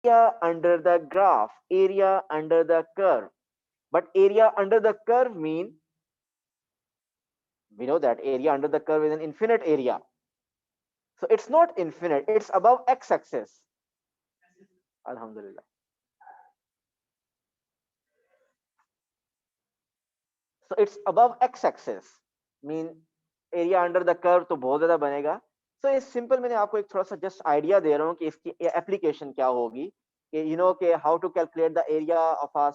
area under the graph, area under the curve. But area under the curve mean, we know that area under the curve is an infinite area. So it's not infinite, it's above x-axis. Alhamdulillah. So it's above x-axis. Mean area under the curve तो बहुत ज़्यादा बनेगा. So इस simple मैंने आपको एक थोड़ा सा just idea दे रहा हूँ कि इसकी application क्या होगी. कि you know कि how to calculate the area of a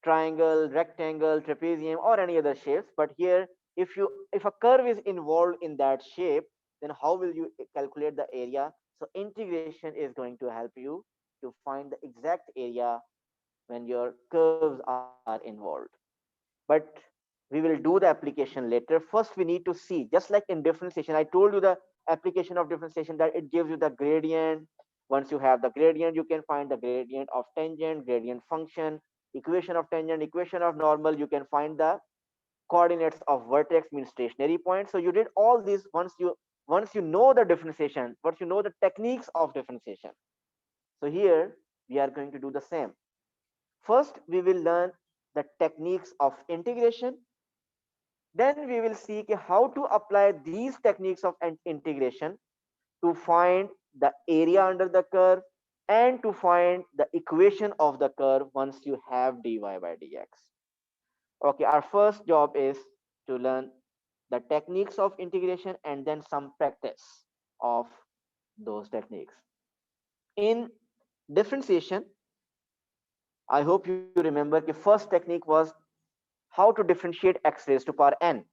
triangle, rectangle, trapezium, or any other shapes. But here, if a curve is involved in that shape, then how will you calculate the area? So integration is going to help you to find the exact area when your curves are involved. But we will do the application later. First, we need to see, just like in differentiation, I told you the application of differentiation, that it gives you the gradient. Once you have the gradient, you can find the gradient of tangent, gradient function, equation of tangent, equation of normal. You can find the coordinates of vertex, means stationary point. So you did all these once you know the differentiation, once you know the techniques of differentiation. So here we are going to do the same. First, we will learn the techniques of integration. Then we will see how to apply these techniques of integration to find the area under the curve and to find the equation of the curve once you have dy by dx. Okay, our first job is to learn the techniques of integration and then some practice of those techniques. In differentiation, I hope you remember the first technique was how to differentiate x raised to power n.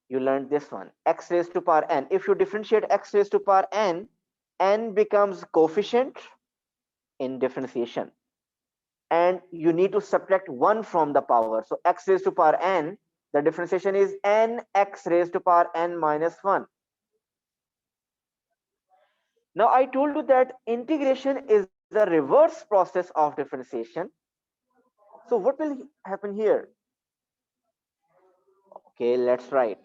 You learned this one, x raised to power n. If you differentiate x raised to power n, n becomes coefficient in differentiation, and you need to subtract 1 from the power. So x raised to power n, the differentiation is n x raised to power n minus 1. Now I told you that integration is the reverse process of differentiation. So what will happen here? Okay, let's write.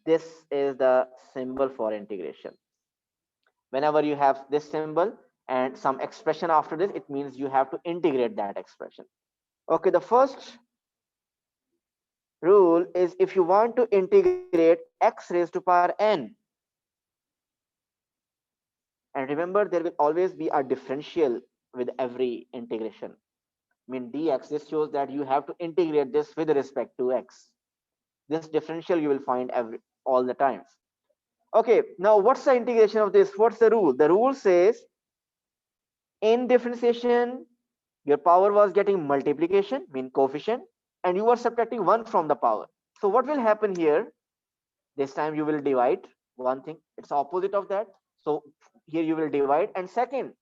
This is the symbol for integration. Whenever you have this symbol and some expression after this, it means you have to integrate that expression. Okay, the first rule is, if you want to integrate x raised to power n, and remember there will always be a differential with every integration. I mean dx, this shows that you have to integrate this with respect to x. This differential you will find all the times. Okay, now what's the integration of this? What's the rule? The rule says in differentiation your power was getting multiplication, mean coefficient, and you were subtracting 1 from the power. So what will happen here? This time you will divide. One thing, it's opposite of that. So here you will divide, and second,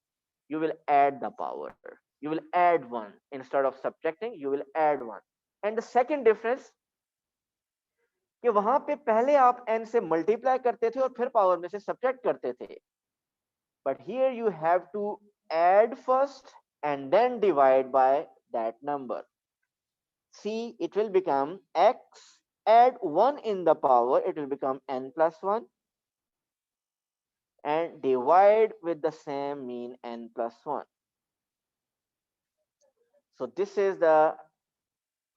you will add the power. You will add 1 instead of subtracting. You will add 1. And the second difference, कि वहां पे पहले आप n से multiply करते थे और फिर पावर में से सब्ट्रैक्ट करते थे. But here you have to add first and then divide by that number. See, it will become x, add 1 in the power, it will become n plus 1, and divide with the same, mean n plus 1. So this is the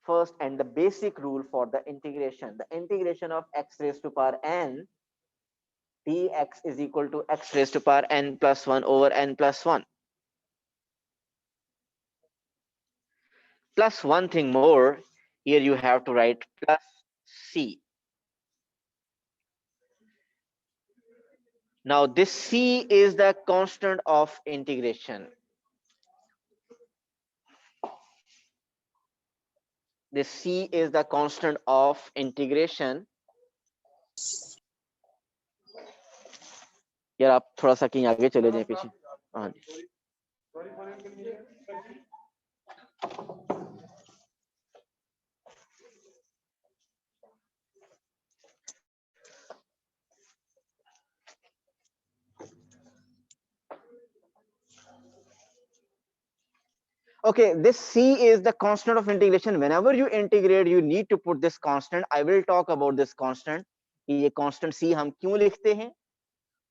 first and the basic rule for the integration. The integration of x raised to power n, dx is equal to x raised to power n plus 1 over n plus 1. Plus one thing more, here you have to write plus c. Now this c is the constant of integration. This c is the constant of integration. यार आप थोड़ा सा कहीं आगे चले जाए पीछे. हाँ जी. Okay, this c is the constant of integration. Whenever you integrate, you need to put this constant. I will talk about this constant. कि ये constant c हम क्यों लिखते हैं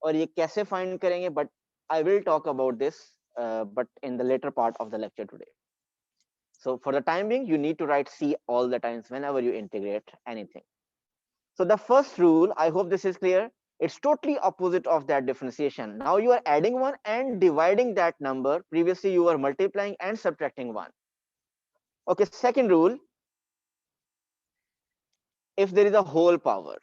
और ये कैसे find करेंगे, but I will talk about this but in the later part of the lecture today. So for the time being, you need to write C all the times whenever you integrate anything. So the first rule, I hope this is clear. It's totally opposite of that differentiation. Now you are adding one and dividing that number. Previously you were multiplying and subtracting one. Okay, second rule, if there is a whole power.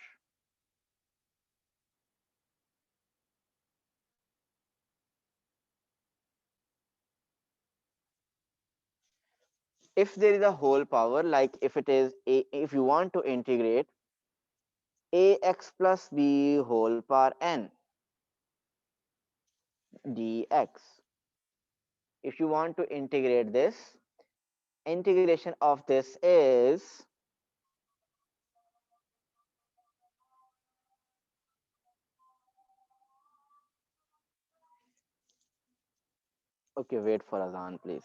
If there is a whole power, like if it is a, if you want to integrate ax plus b whole power n dx, if you want to integrate this, integration of this is, okay, wait for Azan please.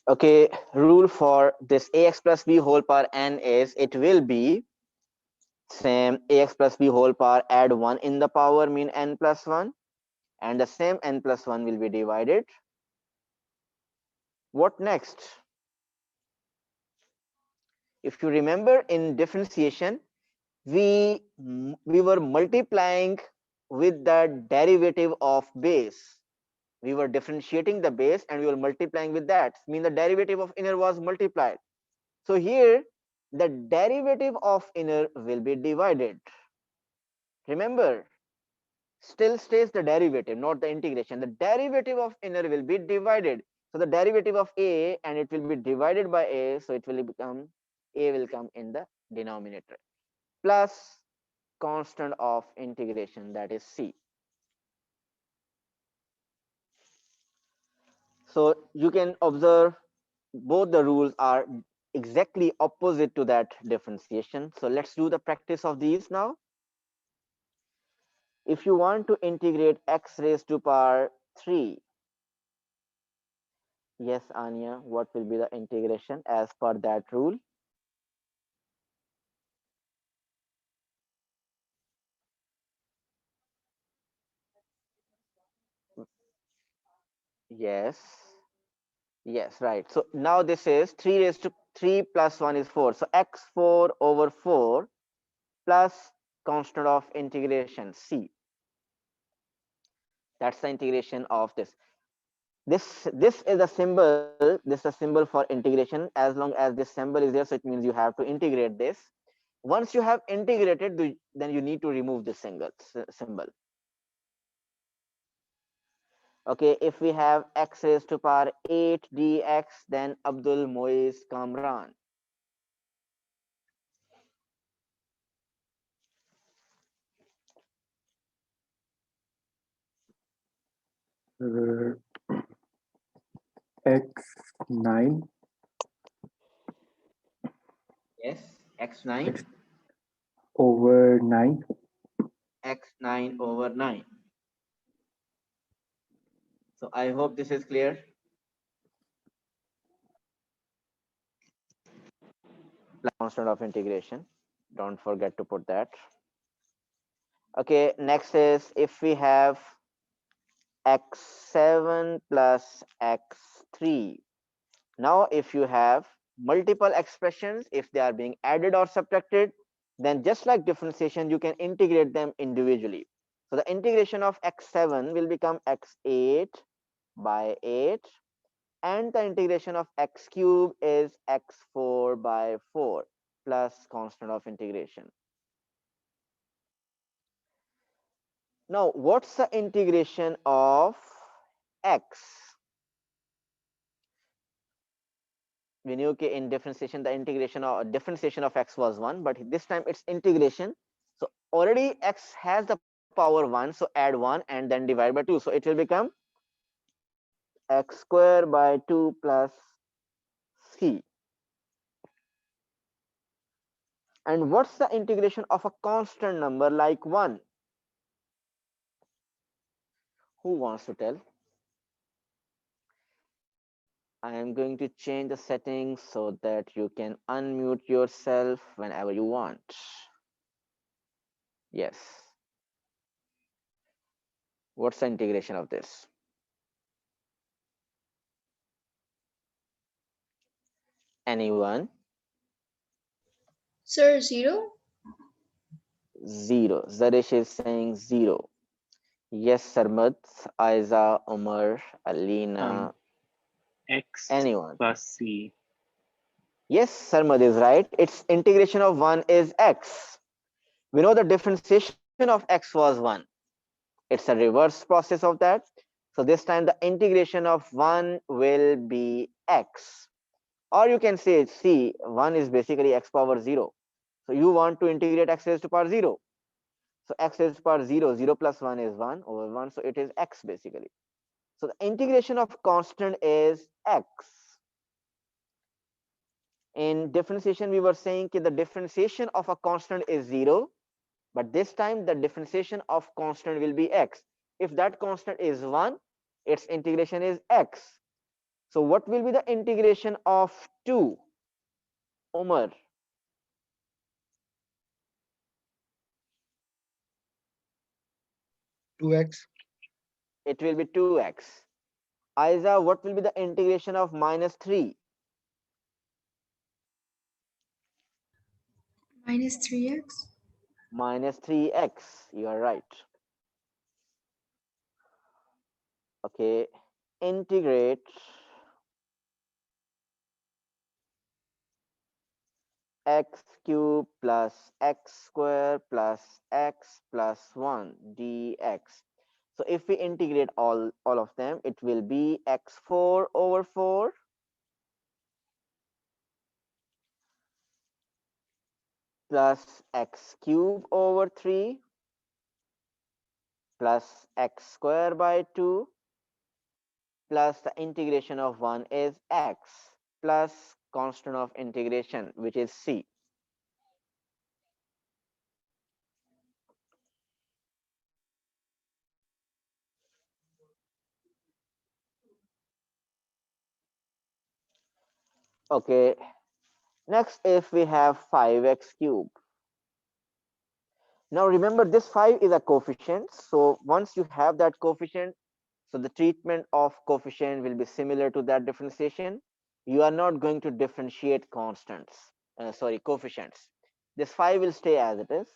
Okay, rule for this ax plus b whole power n is, it will be same ax plus b whole power, add 1 in the power, mean n plus 1, and the same n plus 1 will be divided. What next? If you remember in differentiation, we were multiplying with the derivative of base. We were differentiating the base and we were multiplying with that. Mean the derivative of inner was multiplied. So here the derivative of inner will be divided. Remember, still stays the derivative, not the integration. The derivative of inner will be divided. So the derivative of a, and it will be divided by a, so it will become, a will come in the denominator, plus constant of integration, that is c. So you can observe both the rules are exactly opposite to that differentiation. So let's do the practice of these now. If you want to integrate x raised to power 3, yes, Anya, what will be the integration as per that rule? Yes, yes, right. So now this is 3 raised to 3 plus 1 is 4. So x4 over 4 plus constant of integration c. That's the integration of this. This is a symbol, this is a symbol for integration. As long as this symbol is there, so it means you have to integrate this. Once you have integrated, then you need to remove this symbol. Okay, if we have x raised to power 8 dx, then Abdul Moiz Kamran. x9 Yes, x9. x over 9. X9 over 9. So I hope this is clear. Constant of integration. Don't forget to put that. Okay, next is if we have x7 plus x3. Now, if you have multiple expressions, if they are being added or subtracted, then just like differentiation, you can integrate them individually. So the integration of x7 will become x8 by 8, and the integration of x cube is x4 by 4 plus constant of integration. Now, what's the integration of x? We knew in differentiation the differentiation of x was 1, but this time it's integration. So already x has the power 1, so add 1 and then divide by 2. So it will become x square by 2 plus c. And what's the integration of a constant number like 1? Who wants to tell? I am going to change the settings so that you can unmute yourself whenever you want. Yes. What's the integration of this? Anyone? Sir, 0? 0. Zarish is saying 0. Yes, Sarmad, Aiza, Umar, Alina, X anyone. plus C. Yes, Sarmad is right. Its integration of 1 is x. We know the differentiation of x was 1. It's a reverse process of that. So this time the integration of 1 will be x. Or you can say, see, 1 is basically x power 0. So you want to integrate x raised to power 0. So x raised to power 0, 0 plus 1 is 1 over 1. So it is x basically. So the integration of constant is x. In differentiation, we were saying that the differentiation of a constant is 0, but this time the differentiation of constant will be x. If that constant is 1, its integration is x. So what will be the integration of 2? Umar. It will be 2x. Aiza, what will be the integration of minus 3? Minus 3x? Minus 3x. You are right. Okay. Integrate x cube plus x square plus x plus 1 dx. So if we integrate all of them, it will be x4 over 4 plus x cube over 3 plus x square by 2 plus the integration of 1 is x plus constant of integration, which is c. Okay, next if we have 5x cube. Now remember this 5 is a coefficient. So once you have that coefficient, so the treatment of coefficient will be similar to that differentiation. You are not going to differentiate coefficients. This 5 will stay as it is.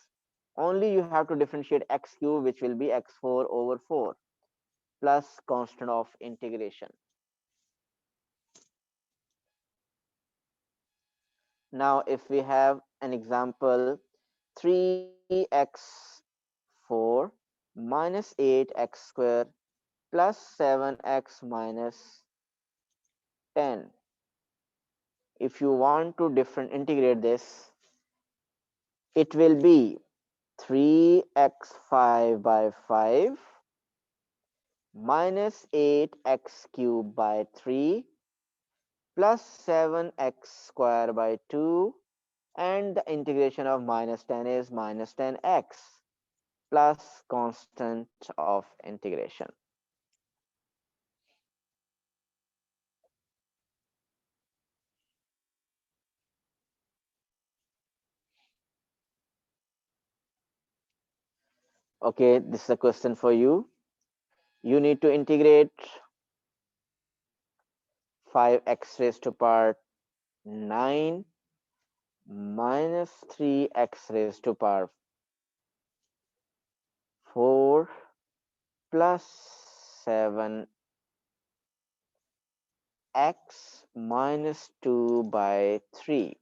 Only you have to differentiate x cube, which will be x4 over 4 plus constant of integration. Now if we have an example 3x4 minus 8x square plus 7x minus 10. If you want to integrate this, it will be 3x5 by 5 minus 8x cubed by 3 plus 7x square by 2, and the integration of minus 10 is minus 10x plus constant of integration. Okay, this is a question for you. You need to integrate 5x raised to power 9 minus 3x raised to power 4 plus 7x minus 2 by 3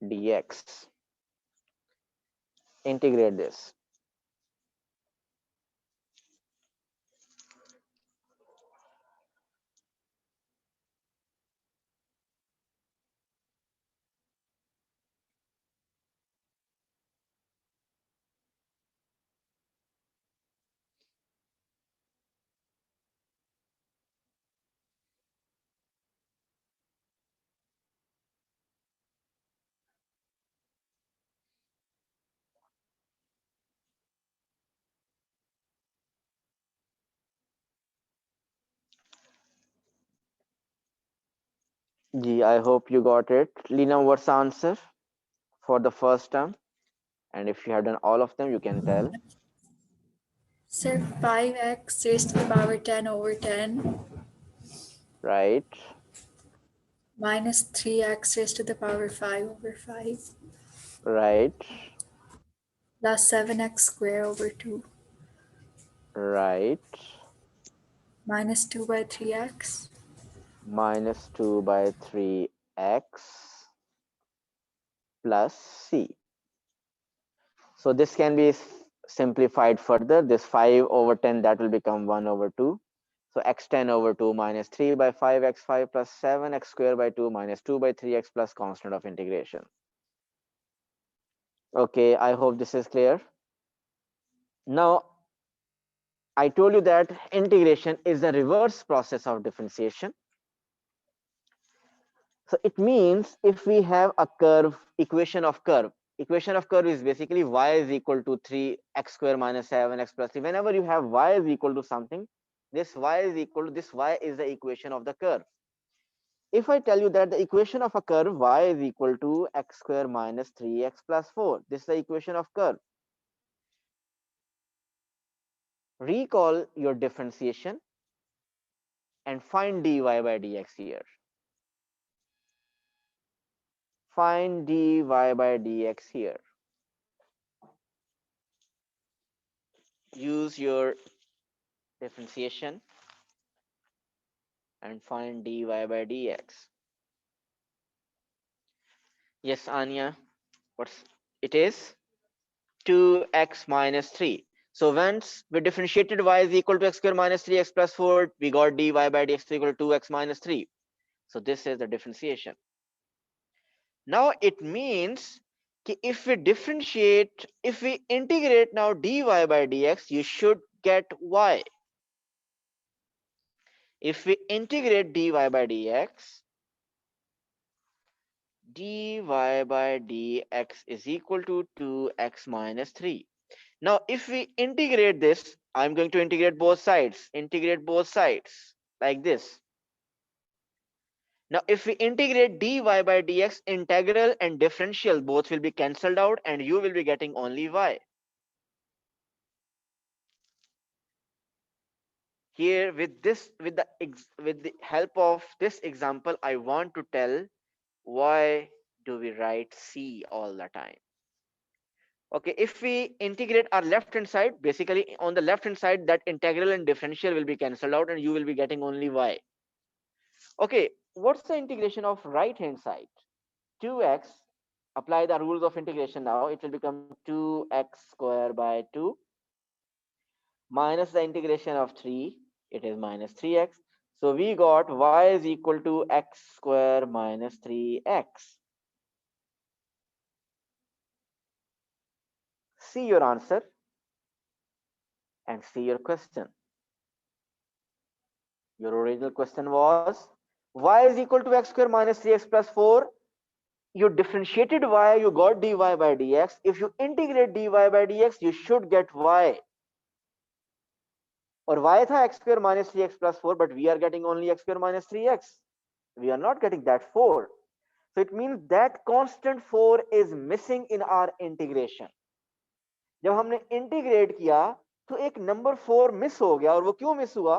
dx. Integrate this. Gee, I hope you got it. Lina, what's the answer for the first term? And if you have done all of them, you can tell. Sir, 5x raised to the power 10 over 10 Right, minus 3x raised to the power 5 over 5 right, plus 7x squared over 2 right. minus 2 by 3x Minus 2 by 3x plus c. So this can be simplified further. This 5 over 10, that will become 1 over 2. So x10 over 2 minus 3 by 5x5 plus 7x squared by 2 minus 2 by 3x plus constant of integration. Okay, I hope this is clear. Now, I told you that integration is the reverse process of differentiation. So it means if we have a curve, equation of curve is basically y is equal to 3x square minus 7x plus 3. Whenever you have y is equal to something, this y is equal to this y is the equation of the curve. If I tell you that the equation of a curve y is equal to x square minus 3x plus 4, this is the equation of curve. Recall your differentiation and find dy by dx here. Find dy by dx here. Use your differentiation and find dy by dx. Yes, Anya, what's it is? 2x minus 3. So once we differentiated y is equal to x square minus 3x plus 4, we got dy by dx equal to 2x minus 3. So this is the differentiation. Now it means if we differentiate, if we integrate now dy by dx, you should get y. If we integrate dy by dx, dy by dx is equal to 2x minus 3. Now, if we integrate this, I'm going to integrate both sides. Integrate both sides like this. Now, if we integrate dy by dx, integral and differential both will be cancelled out and you will be getting only y. Here with this, with the help of this example, I want to tell why do we write c all the time. Okay, if we integrate our left hand side, basically on the left hand side, that integral and differential will be cancelled out and you will be getting only y. Okay, what's the integration of right hand side? 2x, apply the rules of integration now, it will become 2x square by 2 minus the integration of 3, it is minus 3x. So we got y is equal to x square minus 3x. See your answer. and see your question. Your original question was y is equal to x square minus 3x plus 4. You differentiated y, you got dy by dx. If you integrate dy by dx, you should get y. Or y tha x square minus 3x plus 4, but we are getting only x square minus 3x. We are not getting that 4. So it means that constant 4 is missing in our integration. जब हमने integrate किया तो एक number 4 miss हो गया. और वो क्यों मिस हुआ?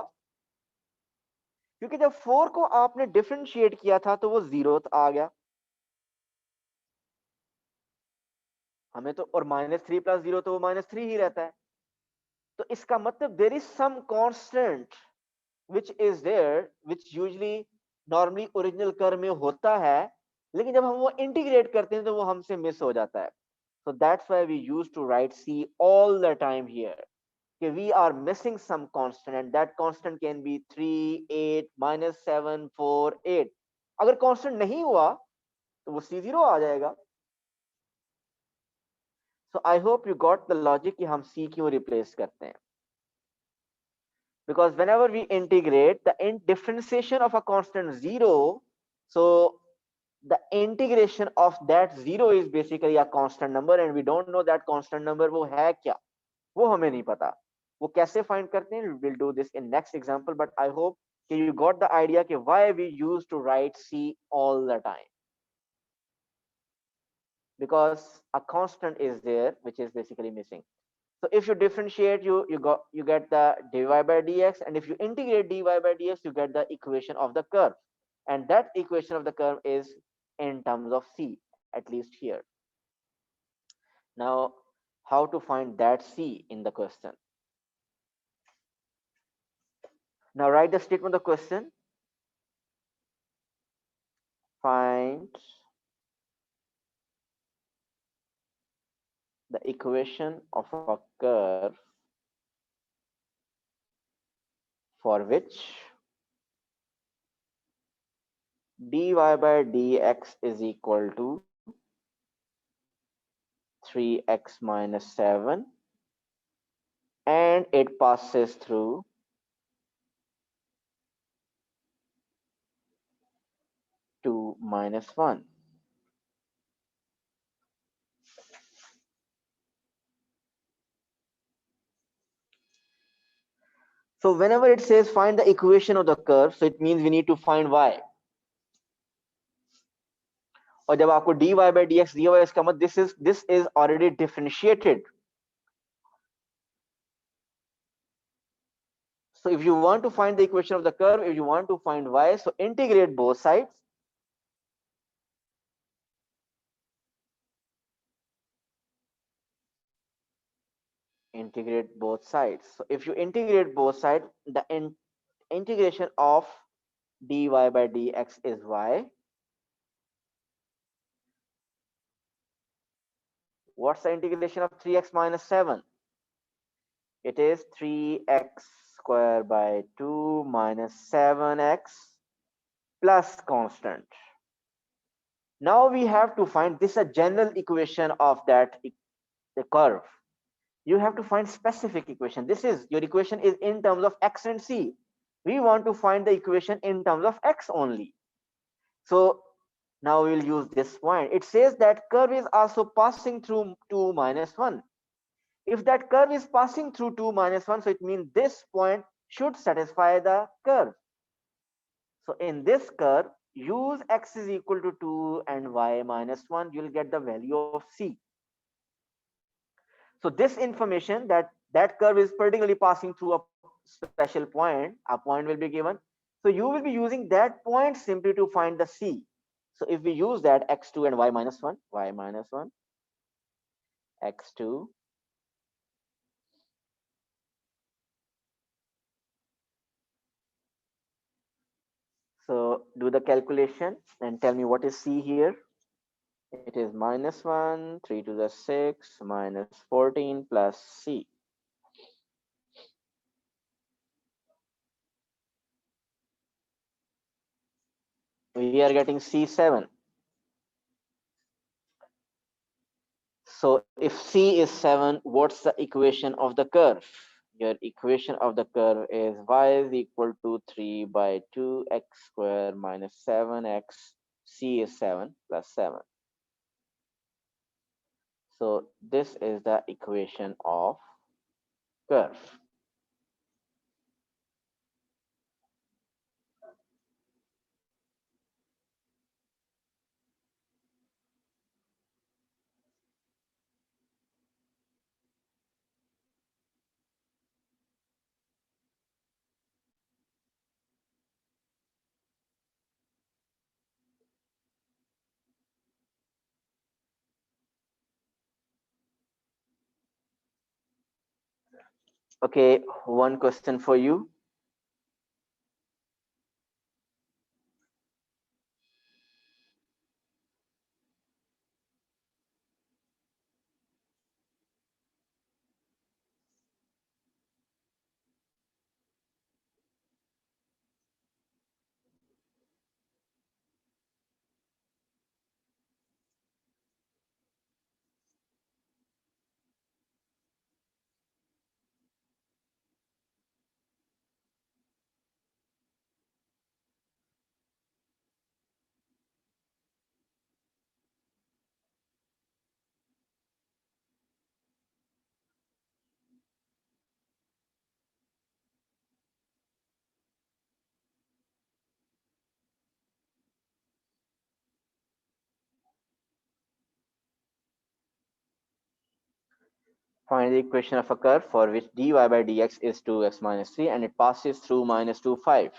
क्योंकि जब 4 को आपने डिफरेंशिएट किया था तो वो 0 आ गया. हमें तो, और -3 + 0 तो वो -3 ही रहता है. तो इसका मतलब there is some constant which is there, which usually normally original curve में होता है, लेकिन जब हम वो इंटीग्रेट करते हैं तो वो हमसे मिस हो जाता है. So that's why we used to write C all the time here. Okay, we are missing some constant, and that constant can be 3, 8, -7, 4, 8. अगर constant नहीं हुआ तो वो C0 आ जाएगा. So I hope you got the logic कि हम C क्यों replace करते हैं. Because whenever we integrate the differentiation of a constant 0, so the integration of that 0 is basically a constant number, and we don't know that constant number वो है क्या, वो हमें नहीं पता. वो कैसे find करते हैं? We will do this in next example, but I hope you got the idea कि why we used to write C all the time. Because a constant is there which is basically missing. So if you differentiate, you get the dy by dx, and if you integrate dy by dx, you get the equation of the curve, and that equation of the curve is in terms of C, at least here. Now, how to find that C in the question? Now write the statement of the question. Find the equation of a curve for which dy by dx is equal to 3x minus 7, and it passes through 2 minus 1. So whenever it says find the equation of the curve, so it means we need to find y. और जब आपको dy by dx दिया हुआ है, इसका मतलब this is already differentiated. So if you want to find the equation of the curve, if you want to find y, so integrate both sides. Integrate both sides. So if you integrate both sides, the integration of dy by dx is y. What's the integration of 3x minus 7? It is 3x square by 2 minus 7x plus constant. Now we have to find this a general equation of that the curve. You have to find specific equation. This is your equation is in terms of x and c. We want to find the equation in terms of x only. So now we'll use this point. It says that curve is also passing through 2 minus 1. If that curve is passing through 2 minus 1, so it means this point should satisfy the curve. So in this curve, use x is equal to 2 and y minus 1, you'll get the value of c. So this information that curve is particularly passing through a special point, a point will be given. So you will be using that point simply to find the c. So if we use that x2 and y minus 1, x2 so do the calculation and tell me what is c here. It is -1, 3 to the 6, minus 14 plus c. We are getting c7. So if c is 7, what's the equation of the curve? your equation of the curve is y is equal to 3 by 2x square minus 7x. C is 7 plus 7. So this is the equation of curve. Okay, one question for you. Find the equation of a curve for which dy by dx is 2x minus 3 and it passes through minus 2, 5.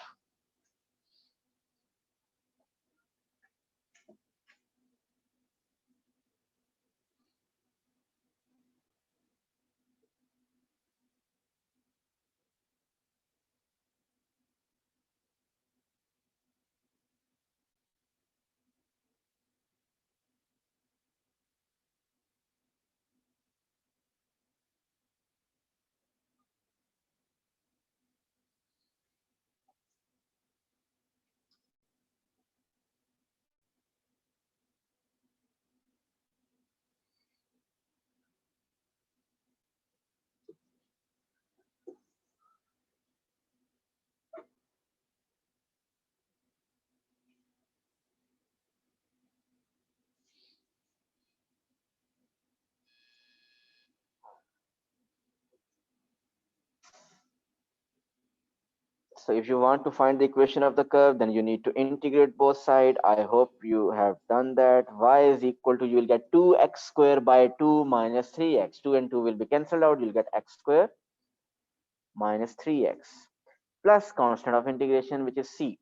So if you want to find the equation of the curve, then you need to integrate both sides. I hope you have done that. Y is equal to, you will get 2x square by 2 minus 3x. 2 and 2 will be cancelled out. You'll get x square minus 3x plus constant of integration, which is c.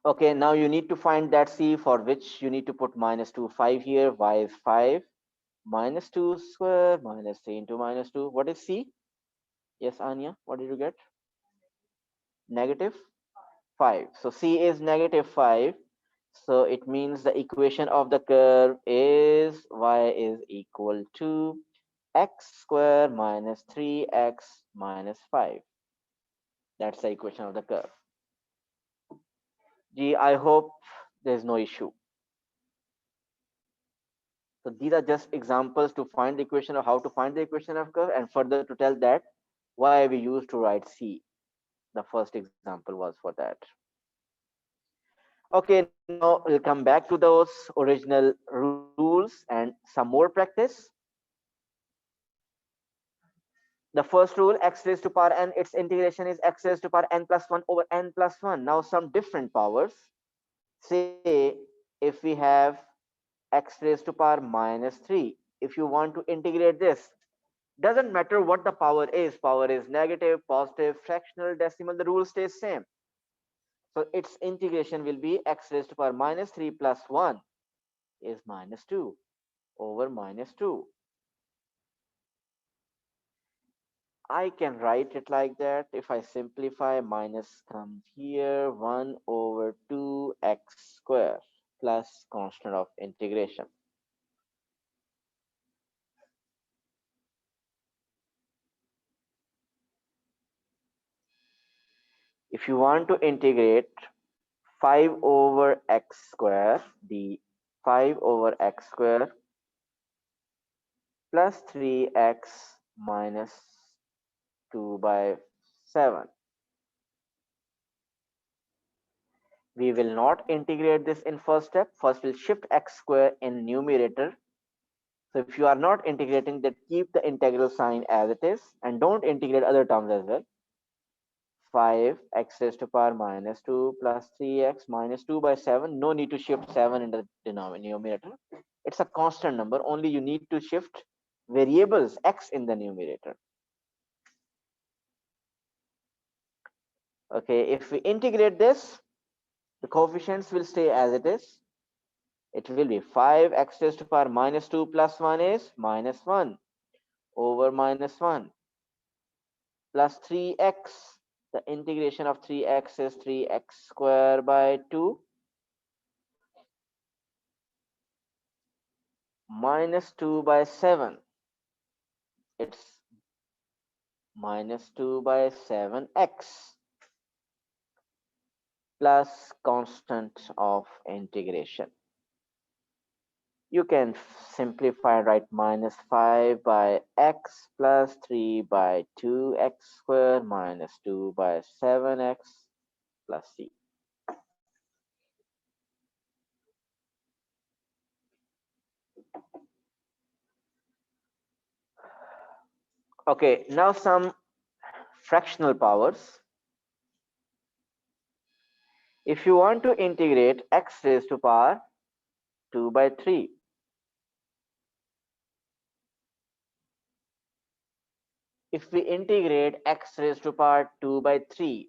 Okay, now you need to find that c, for which you need to put minus 2, 5 here. Y is 5 minus 2 square minus 3 into minus 2. What is c? Yes, Anya, what did you get? Negative 5. So c is negative 5. So it means the equation of the curve is y is equal to x square minus 3x minus 5. That's the equation of the curve. Gee, I hope there's no issue. So these are just examples to find the equation of how to find the equation of curve, and further to tell that why we used to write c. The first example was for that. Okay, now we'll come back to those original rules and some more practice. The first rule, x raised to power n, its integration is x raised to power n plus 1 over n plus 1. Now some different powers. Say if we have x raised to power minus 3, if you want to integrate this, doesn't matter what the power is negative, positive, fractional, decimal, the rule stays same. So its integration will be x raised to power minus 3 plus 1 is minus 2 over minus 2. I can write it like that. If I simplify, minus comes here, 1 over 2x square plus constant of integration. If you want to integrate 5 over x square, the 5 over x square plus 3x minus 2 by 7. We will not integrate this in first step. First, we'll shift x square in numerator. So if you are not integrating, then keep the integral sign as it is and don't integrate other terms as well. 5x raised to power minus 2 plus 3x minus 2 by 7. No need to shift 7 in the numerator. It's a constant number. Only you need to shift variables x in the numerator. Okay, if we integrate this, the coefficients will stay as it is. It will be 5x raised to power minus 2 plus 1 is minus 1 over minus 1 plus 3x. The integration of 3x is 3x square by 2 minus 2 by 7. It's minus 2 by 7x plus constant of integration. You can simplify, write minus 5 by x plus 3 by 2x squared minus 2 by 7x plus c. Okay, now some fractional powers. If you want to integrate x raised to power 2 by 3, if we integrate x raised to power 2 by 3,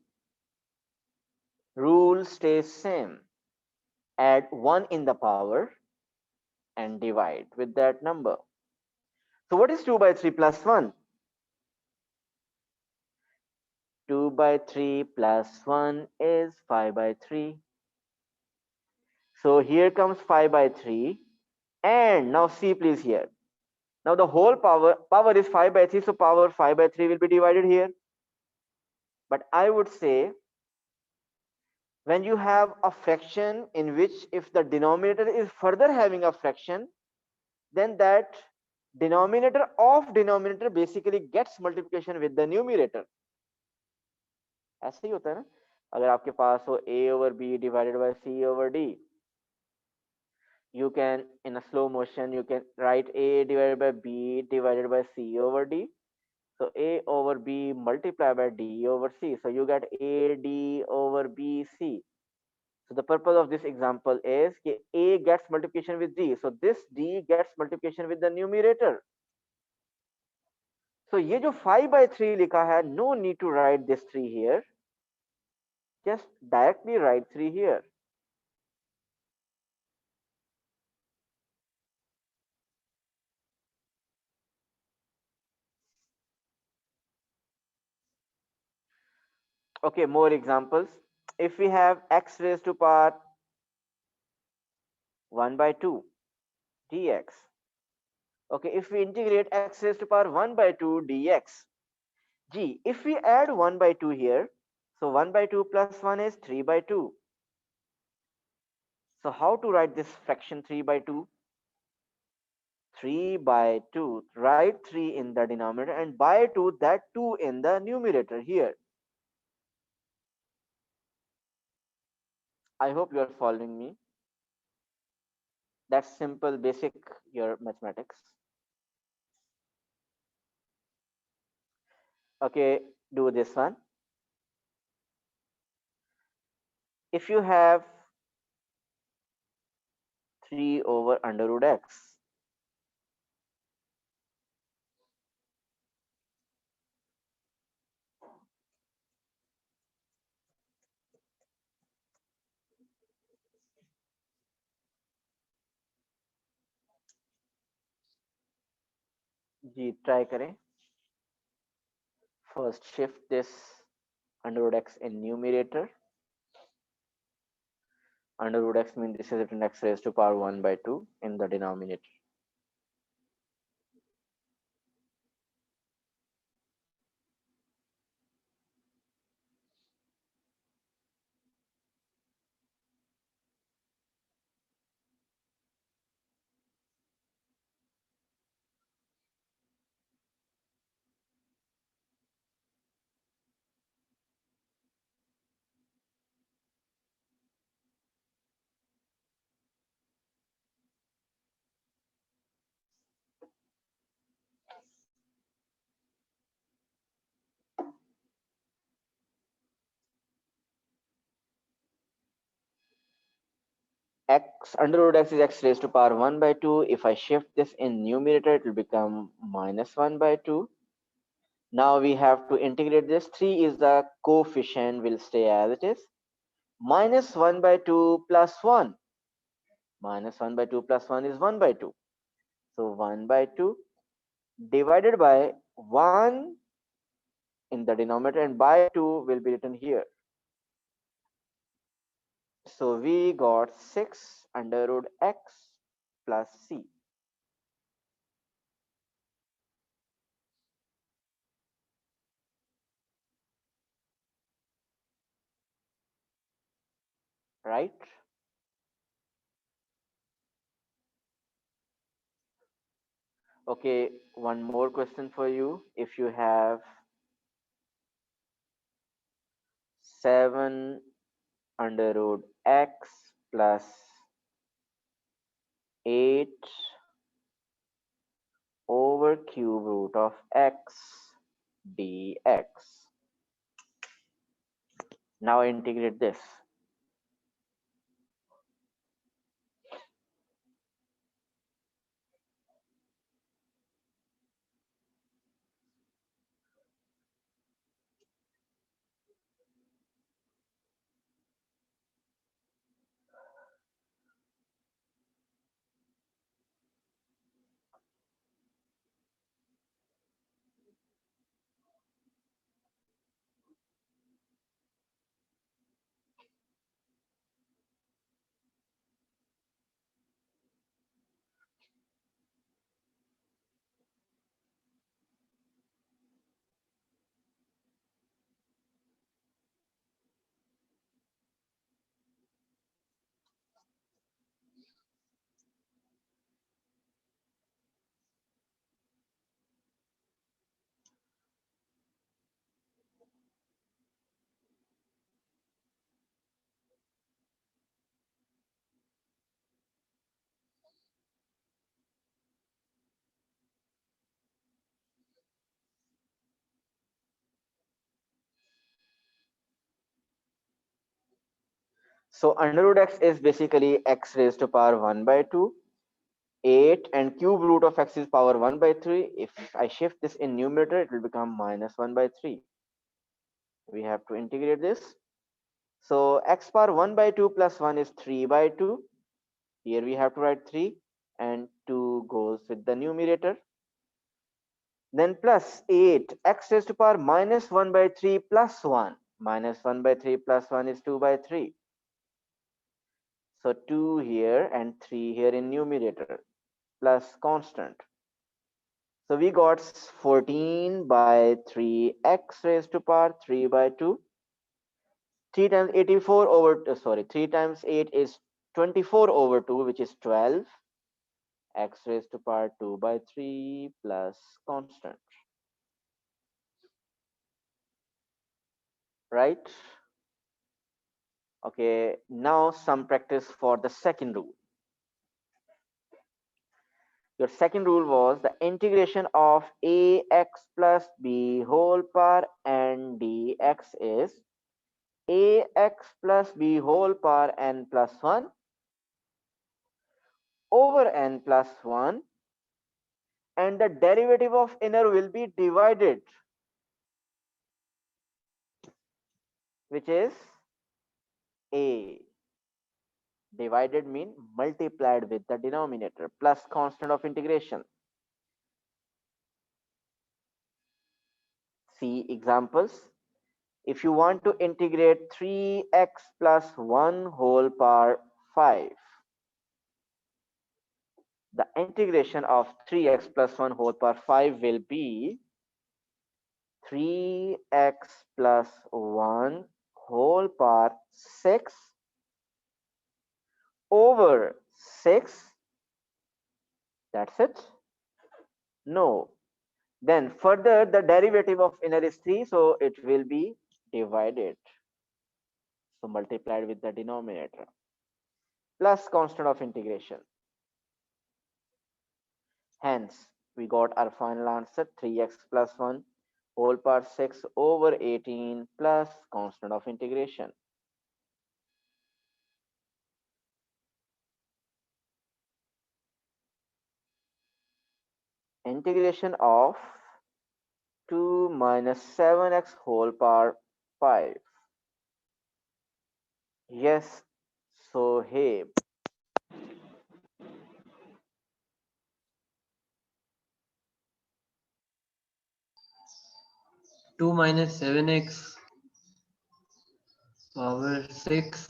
rule stays same. Add 1 in the power and divide with that number. So what is 2 by 3 plus 1? 2 by 3 plus 1 is 5 by 3. So here comes 5 by 3. And now see please here. Now the whole power is 5 by 3. So power 5 by 3 will be divided here. But I would say when you have a fraction in which if the denominator is further having a fraction, then that denominator of denominator basically gets multiplication with the numerator. ऐसे ही होता है ना, अगर आपके पास हो a over b divided by c over d, you can in a slow motion you can write a divided by b divided by c over d. So a over b multiplied by d over c, so you get a d over b c. So the purpose of this example is that a gets multiplication with d, so this d gets multiplication with the numerator. So ये जो 5 by 3 लिखा है, no need to write this 3 here, just directly write 3 here. Okay, more examples. If we have x raised to power 1 by 2 dx. Okay, if we integrate x raised to power 1 by 2 dx. Gee, if we add 1 by 2 here, so 1 by 2 plus 1 is 3 by 2. So how to write this fraction 3 by 2? 3 by 2, write 3 in the denominator and by 2 that 2 in the numerator here. I hope you are following me. That's simple, basic your mathematics. Okay, do this one. If you have 3 over under root x, ji try करें. First shift this under root x in numerator. Under root x means this is written x raised to power 1 by 2 in the denominator. x under root x is x raised to power 1 by 2. If I shift this in numerator, it will become minus 1 by 2. Now we have to integrate this. 3 is the coefficient, will stay as it is. Minus 1 by 2 plus 1. Minus 1 by 2 plus 1 is 1 by 2. So 1 by 2 divided by 1 in the denominator and by 2 will be written here. So we got 6 under root x plus c. Right? Okay, one more question for you. If you have 7 under root x plus 8 over cube root of x dx. Now integrate this. So under root x is basically x raised to power 1 by 2. 8 and cube root of x is power 1 by 3. If I shift this in numerator, it will become minus 1 by 3. We have to integrate this. So x power 1 by 2 plus 1 is 3 by 2. Here we have to write 3 and 2 goes with the numerator. Then plus 8, x raised to power minus 1 by 3 plus 1. Minus 1 by 3 plus 1 is 2 by 3. So 2 here and 3 here in numerator plus constant. So we got 14 by 3 x raised to power 3 by 2. 3 times 84 over, 3 times 8 is 24 over 2, which is 12. X raised to power 2 by 3 plus constant. Right? Okay, now some practice for the second rule. Your second rule was the integration of ax plus b whole power n dx is ax plus b whole power n plus 1 over n plus 1, and the derivative of inner will be divided, which is a. Divided mean multiplied with the denominator plus constant of integration. See examples. If you want to integrate 3x plus 1 whole power 5, the integration of 3x plus 1 whole power 5 will be 3x plus 1 whole power 6 over 6. That's it? No. Then further, the derivative of inner is 3, so it will be divided. So multiplied with the denominator plus constant of integration. Hence, we got our final answer 3x plus 1 whole power 6 over 18 plus constant of integration. integration of 2 minus 7x whole power 5. Yes, Sohaib. 2 minus 7x power 6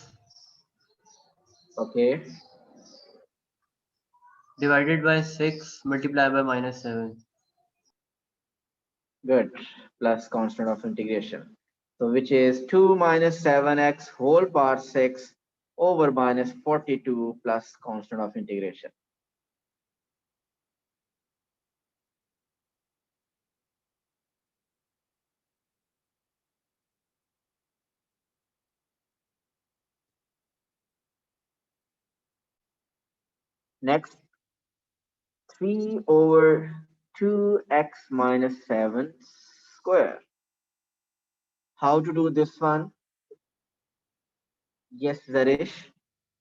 Okay. divided by 6 multiplied by minus 7. Good. Plus constant of integration. So which is 2 minus 7x whole power 6 over minus 42 plus constant of integration. Next, 3 over 2x minus 7 square. How to do this one? Yes, Zarish,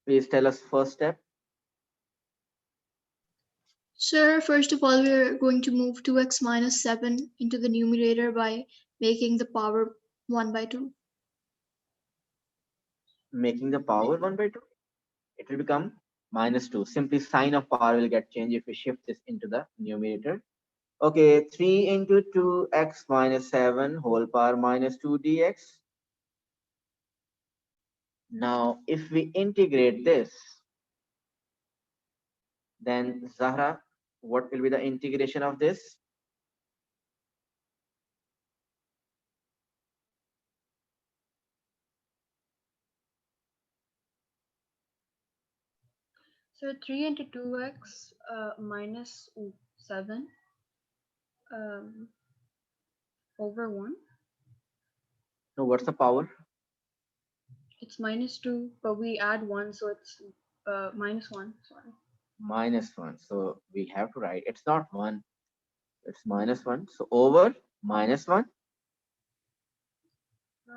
please tell us first step. Sir, first of all, we're going to move 2x minus 7 into the numerator by making the power 1 by 2. Making the power 1 by 2, it will become minus 2. Simply sign of power will get changed if we shift this into the numerator. Okay, 3 into 2x minus 7 whole power minus 2 dx. Now, if we integrate this, then Zahra, what will be the integration of this? So 3 into 2x minus 7 over 1. No, what's the power? It's minus 2, but we add 1, so it's minus 1. Sorry. Minus 1. So we have to write, it's not 1, it's minus 1. So over minus 1.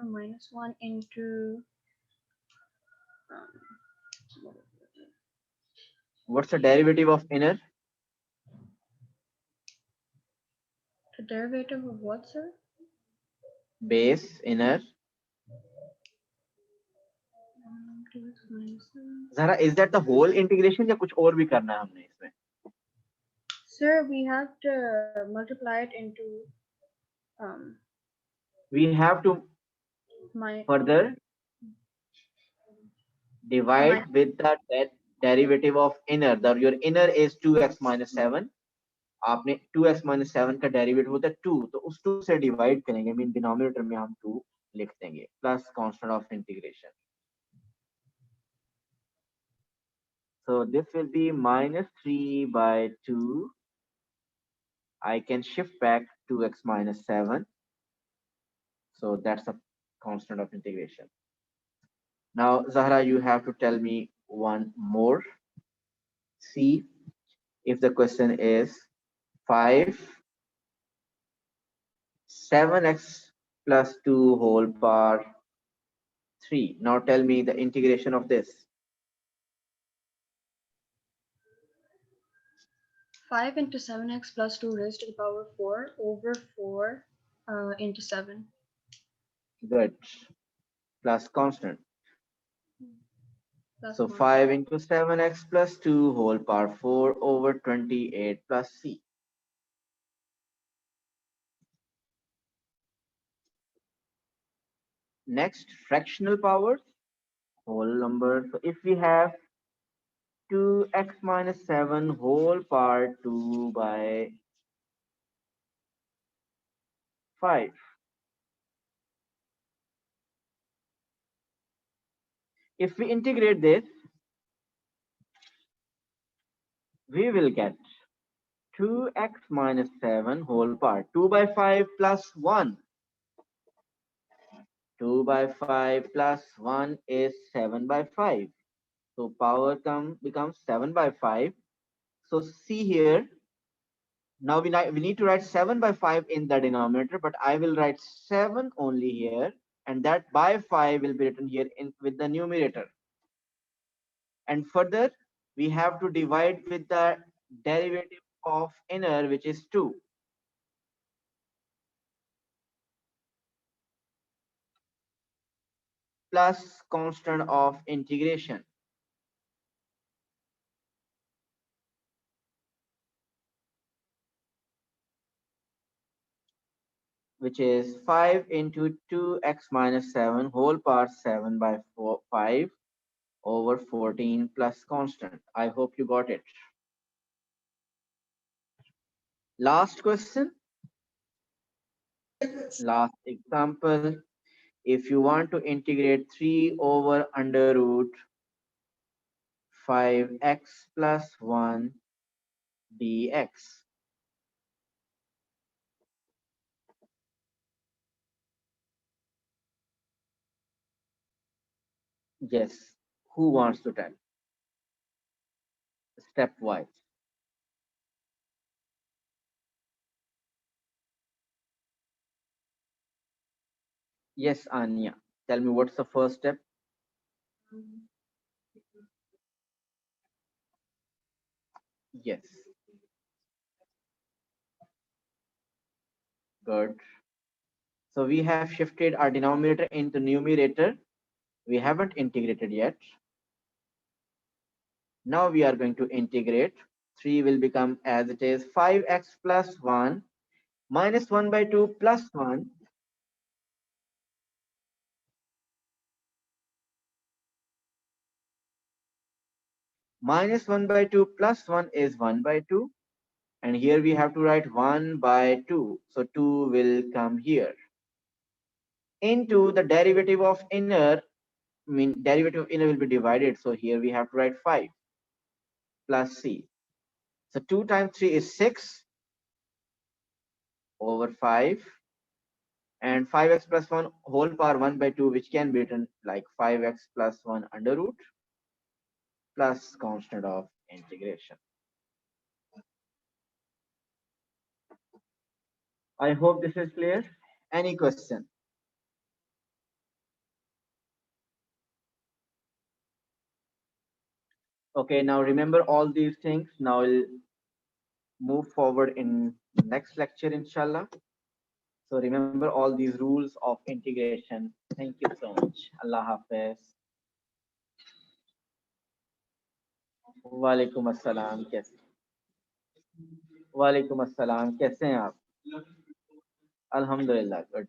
Minus 1 into What's the derivative of inner? the derivative of what, sir? Base, inner. 2x minus 7. Zahra, is that the whole integration या कुछ और भी करना है हमने इसमें? Sir, we have to multiply it into We have to further divide with the derivative of inner. Your inner is 2x minus 7. आपने 2x minus 7 का डेरिवेटिव होता है 2, तो उस 2 से डिवाइड करेंगे, मीन डिनोमिनेटर में हम 2 लिख देंगे plus constant of integration. So this will be minus 3 by 2. I can shift back 2x minus 7. So that's a constant of integration. Now, Zahra, you have to tell me one more. See if the question is 5, 7x plus 2 whole power 3. Now tell me the integration of this. 5 into 7x plus 2 raised to the power 4 over 4 into 7. Good. Plus constant. Plus So 1. 5 into 7x plus 2 whole power 4 over 28 plus c. Next, fractional powers, whole number. So if we have 2x minus 7 whole power 2 by 5. If we integrate this, we will get 2x minus 7 whole power 2 by 5 plus 1. 2 by 5 plus 1 is 7 by 5. So power becomes 7 by 5. So see here. Now we need to write 7 by 5 in the denominator, but I will write 7 only here, and that by 5 will be written here with the numerator. And further, we have to divide with the derivative of inner, which is 2. Plus constant of integration, which is 5 into 2x minus 7 whole power 7 by 5 over 14 plus constant. I hope you got it. Last question. Last example. If you want to integrate 3 over under root 5x plus 1 dx. Yes, who wants to tell? Stepwise. Yes, Anya. Tell me what's the first step? Yes. Good. So we have shifted our denominator into numerator. We haven't integrated yet. Now we are going to integrate. 3 will become as it is 5x plus 1 minus 1 by 2 plus 1 minus 1 by 2 plus 1 is 1 by 2. And here we have to write 1 by 2. So 2 will come here. Into the derivative of inner, derivative of inner will be divided. So here we have to write 5 plus c. So 2 times 3 is 6 over 5. And 5x plus 1 whole power 1 by 2, which can be written like 5x plus 1 under root plus constant of integration. I hope this is clear. Any question? Okay, now remember all these things. Now we'll move forward in next lecture, inshallah. So remember all these rules of integration. Thank you so much. Allah Hafiz. वालेकुम अस्सलाम, कैसे? वालेकुम अस्सलाम, कैसे हैं आप? अल्हम्दुलिल्लाह, good.